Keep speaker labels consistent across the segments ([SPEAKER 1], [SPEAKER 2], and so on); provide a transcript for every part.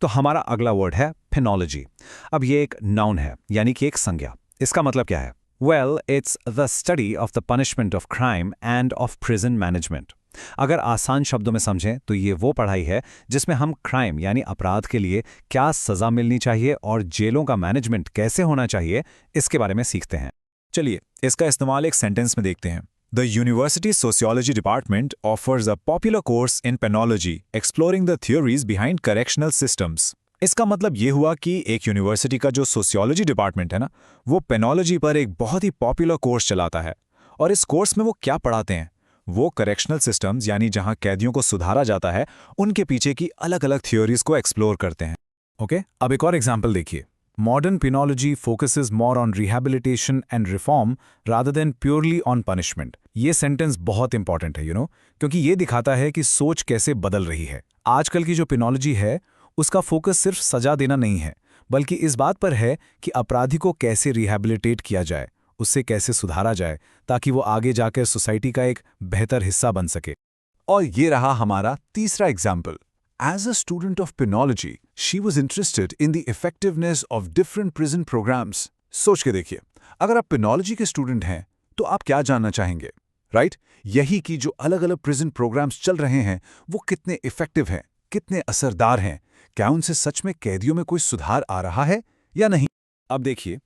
[SPEAKER 1] तो हमारा अगला वर्ड है पेनोलॉजी। अब ये एक नाउन है, यानी कि एक संज्ञा। इसका मतलब क्या है? Well, it's the study of the punishment of crime end of prison management. अगर आसान शब्दों में समझें तो ये वो पढ़ाई है जिसमें हम क्राइम यानी अपराध के लिए क्या सजा मिलनी चाहिए और जेलों का मैनेजमेंट कैसे होना चाहिए, इसके बारे में सीखते हैं।
[SPEAKER 2] चलिए इसका इस्तेमाल एक सेंटेंस में देखते हैं। The University Sociology Department offers a popular course in penology, exploring the theories behind correctional systems. इसका मतलब ये हुआ कि एक यूनिवर्सिटी का जो सोशियोलॉजी डिपार्टमेंट है ना, वो पेनोलॉजी पर एक बहुत ही पॉपुलर कोर्स चलाता है। और इस कोर्स में वो क्या पढ़ाते हैं? वो करेक्शनल सिस्टम्स यानी जहां कैदियों को सुधारा जाता है, उनके पीछे की अलग-अलग थ्योरीज को एक्सप्लोर करते हैं। ओके, अब एक और एग्जाम्पल देखिए। Modern penology focuses more on rehabilitation and reform rather than purely on punishment. ये सेंटेंस बहुत इंपॉर्टेंट है क्योंकि ये दिखाता है कि सोच कैसे बदल रही है। आजकल की जो पेनोलॉजी है उसका फोकस सिर्फ सजा देना नहीं है, बल्कि इस बात पर है कि अपराधी को कैसे रिहैबिलिटेट किया जाए, उससे कैसे सुधारा जाए ताकि वो आगे जाकर सोसाइटी का एक बेहतर हिस्सा बन सके।
[SPEAKER 3] और ये रहा हमारा तीसरा example. As a student of penology, she was interested in the effectiveness of different prison programs. सोच के देखिए, अगर आप पेनोलॉजी के स्टूडेंट हैं तो आप क्या जानना चाहेंगे, राइट? यही कि जो अलग-अलग प्रिजन प्रोग्राम्स चल रहे हैं वो कितने इफेक्टिव हैं, कितने असरदार हैं, क्या उनसे सच में कैदियों में कोई सुधार आ रहा है या नहीं।
[SPEAKER 2] अब देखिए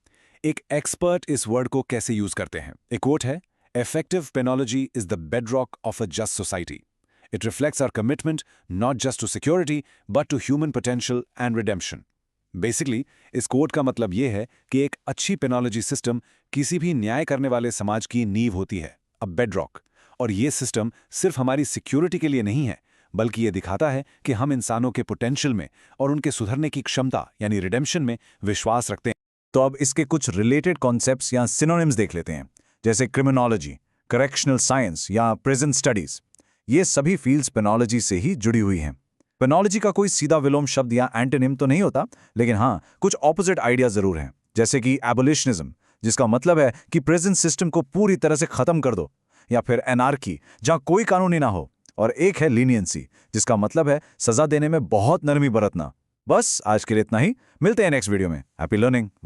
[SPEAKER 2] एक एक्सपर्ट इस वर्ड को कैसे यूज करते हैं। एक कोट है, effective penology is the bedrock of a just society. It reflects our commitment not just to security but to human potential and redemption. Basically, इस कोट का मतलब ये है कि एक अच्छी पेनोलॉजी सिस्टम किसी भी न्याय करने वाले समाज की नींव होती है, अ बेडरॉक। और ये सिस्टम सिर्फ हमारी सिक्योरिटी के लिए नहीं है, बल्कि ये दिखाता है कि हम इंसानों के पोटेंशियल में और उनके सुधरने की क्षमता यानी रिडेम्पशन में विश्वास रखते हैं।
[SPEAKER 1] तो अब इसके कुछ रिलेटेड कॉन्सेप्ट्स या सिनोनिम्स देख लेते हैं, जैसे क्रिमिनोलॉजी, करेक्शनल साइंस या प्रिजन स्टडीज। ये सभी फील्ड्स पेनोलॉजी से ही जुड़ी हुई हैं। पेनोलॉजी का कोई सीधा विलोम शब्द या एंटोनिम तो नहीं होता, लेकिन हाँ कुछ ऑपोजिट आइडिया जरूर हैं, जैसे कि एबोलिशनिज्म, जिसका मतलब है कि प्रिजन सिस्टम को पूरी तरह से खत्म कर दो, या फिर एनार्की, जहां कोई कानून ही ना हो। और एक है लीनियंसी, जिसका मतलब है सजा देने में बहुत नरमी बरतना। बस आज के लिए इतना ही, मिलते हैं नेक्स्ट वीडियो में। Happy learning.